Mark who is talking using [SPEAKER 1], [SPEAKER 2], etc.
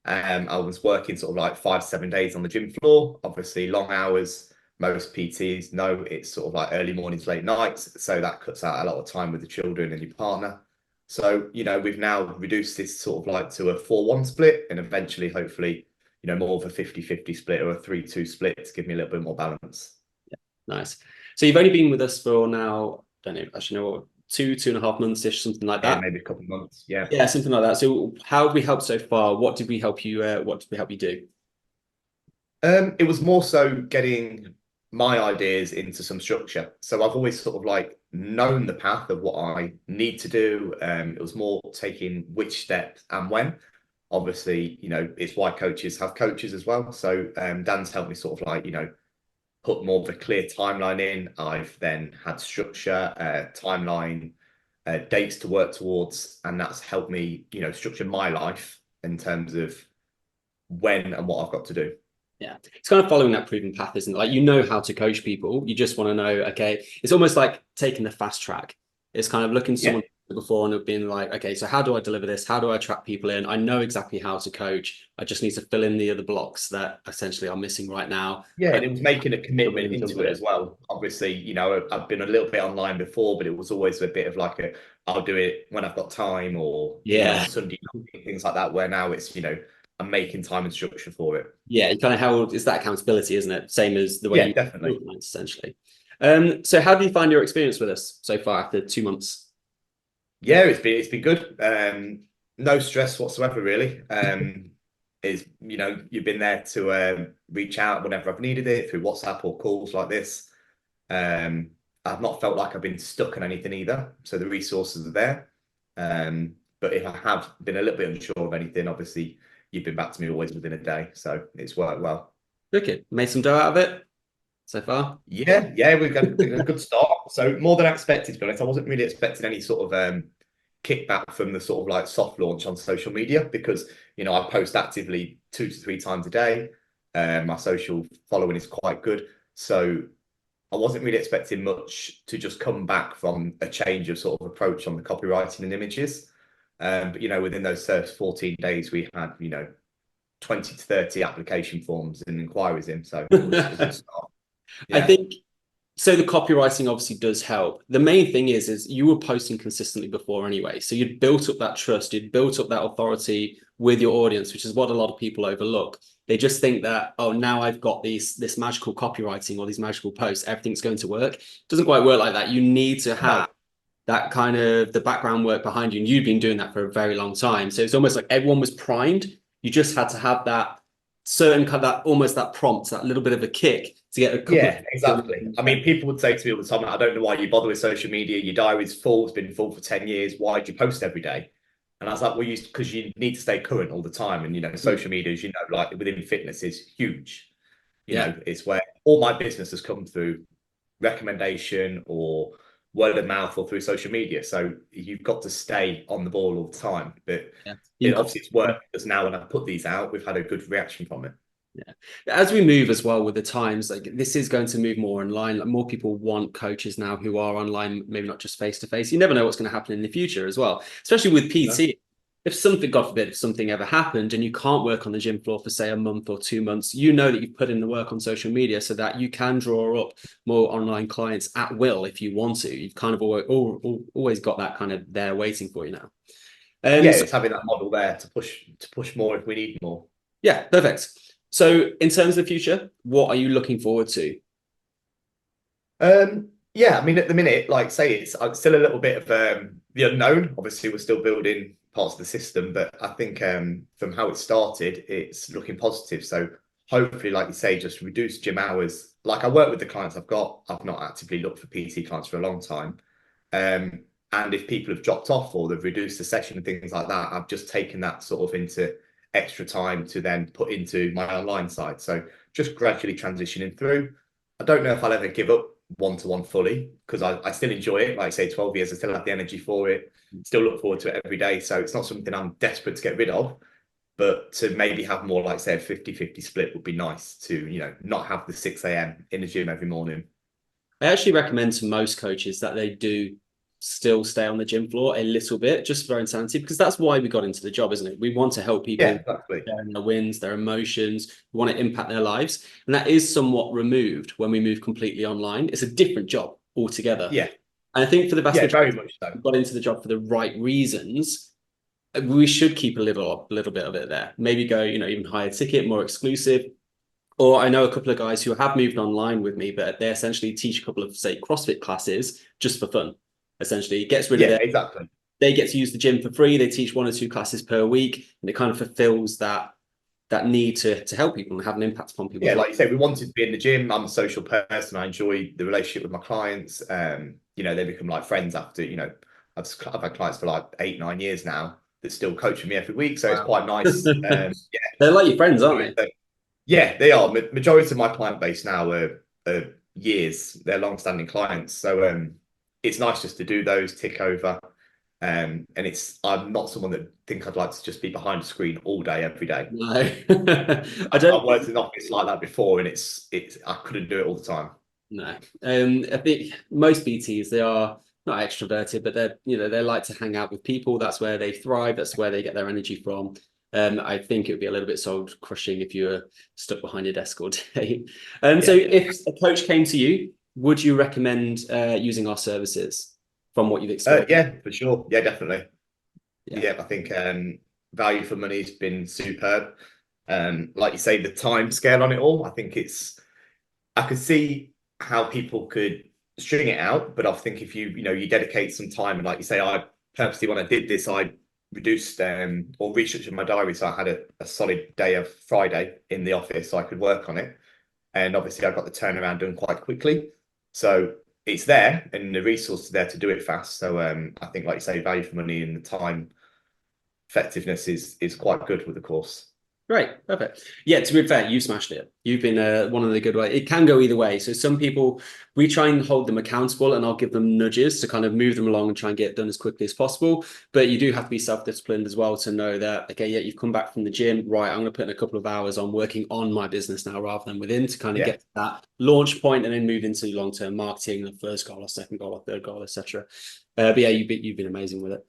[SPEAKER 1] I was working sort of like 5 to 7 days on the gym floor, obviously long hours. Most PTs know it's sort of like early mornings, late nights. So that cuts out a lot of time with the children and your partner. So, we've now reduced this sort of like to a 4-1 split and eventually, hopefully, more of a 50-50 split or a 3-2 split to give me a little bit more balance.
[SPEAKER 2] Nice. So you've only been with us for now, don't know, actually know, 2.5 months-ish, something like
[SPEAKER 1] Yeah,
[SPEAKER 2] that.
[SPEAKER 1] maybe a couple of months. Yeah.
[SPEAKER 2] Yeah, something like that. So how have we helped so far? What did we help you? What did we help you do?
[SPEAKER 1] It was more so getting my ideas into some structure. So I've always sort of like known the path of what I need to do. It was more taking which steps and when. Obviously, it's why coaches have coaches as well. So Dan's helped me sort of like, put more of a clear timeline in. I've then had structure, timeline, dates to work towards, and that's helped me, structure my life in terms of when and what I've got to do.
[SPEAKER 2] Yeah, it's kind of following that proven path, isn't it? Like, you know how to coach people. You just want to know, okay, it's almost like taking the fast track. It's kind of looking at
[SPEAKER 1] Yeah.
[SPEAKER 2] someone before and being like, okay, so how do I deliver this? How do I attract people in? I know exactly how to coach. I just need to fill in the other blocks that essentially are missing right now.
[SPEAKER 1] Yeah,
[SPEAKER 2] I
[SPEAKER 1] and it was making a commitment
[SPEAKER 2] done
[SPEAKER 1] into
[SPEAKER 2] with
[SPEAKER 1] it
[SPEAKER 2] it.
[SPEAKER 1] as well. Obviously, I've been a little bit online before, but it was always a bit of like I'll do it when I've got time or, on
[SPEAKER 2] Yeah.
[SPEAKER 1] a Sunday, things like that, where now it's, I'm making time and structure for it.
[SPEAKER 2] Yeah, you kind of held, it's that accountability, isn't it? Same as the way
[SPEAKER 1] Yeah,
[SPEAKER 2] you
[SPEAKER 1] definitely.
[SPEAKER 2] organize, essentially. So how do you find your experience with us so far after 2 months?
[SPEAKER 1] Yeah, it's been good. No stress whatsoever, really. Is you've been there to reach out whenever I've needed it through WhatsApp or calls like this. Um, I've not felt like I've been stuck on anything either. So the resources are there. But if I have been a little bit unsure of anything, obviously you've been back to me always within a day. So it's worked well.
[SPEAKER 2] Okay, made some dough out of it so far.
[SPEAKER 1] Yeah, we've got a good start. So more than I expected, to be honest. I wasn't really expecting any sort of kickback from the sort of like soft launch on social media because I post actively 2 to 3 times a day. My social following is quite good. So I wasn't really expecting much to just come back from a change of sort of approach on the copywriting and images. But within those first 14 days, we had 20 to 30 application forms and inquiries in. So it was a good start.
[SPEAKER 2] I
[SPEAKER 1] Yeah.
[SPEAKER 2] think so. The copywriting obviously does help. The main thing is you were posting consistently before anyway. So you'd built up that trust, you'd built up that authority with your audience, which is what a lot of people overlook. They just think that, oh, now I've got this magical copywriting or these magical posts, everything's going to work. It doesn't quite work like that. You need to
[SPEAKER 1] No.
[SPEAKER 2] have that kind of the background work behind you. And you've been doing that for a very long time. So it's almost like everyone was primed. You just had to have that certain kind of that almost that prompt, that little bit of a kick to get a couple of
[SPEAKER 1] Yeah, exactly. I mean, people would say to me all the time, I don't know why you bother with social media. Your diary's full, it's been full for 10 years. Why do you post every day? And I was like, well, because you need to stay current all the time. And, social media, as like within fitness is huge.
[SPEAKER 2] yeah.
[SPEAKER 1] It's where all my business has come through recommendation or word of mouth or through social media. So you've got to stay on the ball all the time. But
[SPEAKER 2] Yeah.
[SPEAKER 1] obviously it's worked because now when I put these out, we've had a good reaction from it.
[SPEAKER 2] Yeah. As we move as well with the times, like this is going to move more online. Like more people want coaches now who are online, maybe not just face to face. You never know what's going to happen in the future as well, especially with
[SPEAKER 1] No?
[SPEAKER 2] PT. If something, God forbid, if something ever happened and you can't work on the gym floor for say a month or 2 months, you know that you've put in the work on social media so that you can draw up more online clients at will if you want to. You've kind of always got that kind of there waiting for you now.
[SPEAKER 1] Yeah,
[SPEAKER 2] So
[SPEAKER 1] it's having that model there to push more if we need more.
[SPEAKER 2] yeah, perfect. So in terms of the future, what are you looking forward to?
[SPEAKER 1] Yeah, I mean, at the minute, like say, it's still a little bit of the unknown. Obviously, we're still building parts of the system, but I think from how it started, it's looking positive. So hopefully, like you say, just reduce gym hours. Like I work with the clients I've got. I've not actively looked for PT clients for a long time. And if people have dropped off or they've reduced the session and things like that, I've just taken that sort of into extra time to then put into my online side. So just gradually transitioning through. I don't know if I'll ever give up one-to-one fully because I still enjoy it. Like I say, 12 years, I still have the energy for it, still look forward to it every day. So it's not something I'm desperate to get rid of, but to maybe have more like say a 50-50 split would be nice to, not have the 6 a.m. in the gym every morning.
[SPEAKER 2] I actually recommend to most coaches that they do. still stay on the gym floor a little bit just for insanity, because that's why we got into the job, isn't it? We want to help
[SPEAKER 1] Yeah,
[SPEAKER 2] people
[SPEAKER 1] exactly.
[SPEAKER 2] share their wins, their emotions. We want to impact their lives. And that is somewhat removed when we move completely online. It's a different job altogether.
[SPEAKER 1] Yeah,
[SPEAKER 2] And I think for the vast
[SPEAKER 1] yeah,
[SPEAKER 2] majority
[SPEAKER 1] very much so.
[SPEAKER 2] of people got into the job for the right reasons, we should keep a little bit of it there. Maybe go, even higher ticket, more exclusive. Or I know a couple of guys who have moved online with me, but they essentially teach a couple of, say, CrossFit classes just for fun. Essentially, it gets rid of
[SPEAKER 1] Yeah,
[SPEAKER 2] their,
[SPEAKER 1] exactly.
[SPEAKER 2] they get to use the gym for free. They teach 1 or 2 classes per week, and it kind of fulfills that need to help people and have an impact upon people's
[SPEAKER 1] Yeah,
[SPEAKER 2] lives.
[SPEAKER 1] like you say, we wanted to be in the gym. I'm a social person. I enjoy the relationship with my clients. They become like friends after, I've had clients for like 8, 9 years now that still coaching me every week. So it's
[SPEAKER 2] Wow.
[SPEAKER 1] quite nice.
[SPEAKER 2] They're like your friends, aren't they?
[SPEAKER 1] Yeah, they are. Majority of my client base now are years. They're long-standing clients. So it's nice just to do those, tick over. And I'm not someone that think I'd like to just be behind a screen all day, every day.
[SPEAKER 2] No, I
[SPEAKER 1] I've
[SPEAKER 2] don't.
[SPEAKER 1] worked in an office like that before, and it's I couldn't do it all the time.
[SPEAKER 2] No, I think most BTs, they are not extroverted, but they like to hang out with people. That's where they thrive. That's where they get their energy from. I think it would be a little bit soul crushing if you were stuck behind your desk all day. So
[SPEAKER 1] Yeah.
[SPEAKER 2] if a coach came to you, would you recommend using our services from what you've experienced?
[SPEAKER 1] Yeah, for sure. Yeah, definitely.
[SPEAKER 2] Yeah.
[SPEAKER 1] Yeah, I think value for money has been superb. Like you say, the time scale on it all, I think I could see how people could string it out, but I think if you dedicate some time, and like you say, I purposely, when I did this, I reduced or restructured my diary so I had a solid day of Friday in the office so I could work on it. And obviously I got the turnaround done quite quickly. So it's there and the resources there to do it fast. So I think, like you say, value for money and the time effectiveness is quite good with the course.
[SPEAKER 2] Great, perfect. Yeah, to be fair, you smashed it. You've been one of the good ways. It can go either way. So some people, we try and hold them accountable, and I'll give them nudges to kind of move them along and try and get it done as quickly as possible. But you do have to be self-disciplined as well to know that, okay, yeah, you've come back from the gym, right? I'm going to put in a couple of hours on working on my business now rather than within, to kind of
[SPEAKER 1] Yeah.
[SPEAKER 2] get to that launch point and then move into long-term marketing, the first goal or second goal or third goal, etc. But yeah, you've been amazing with it.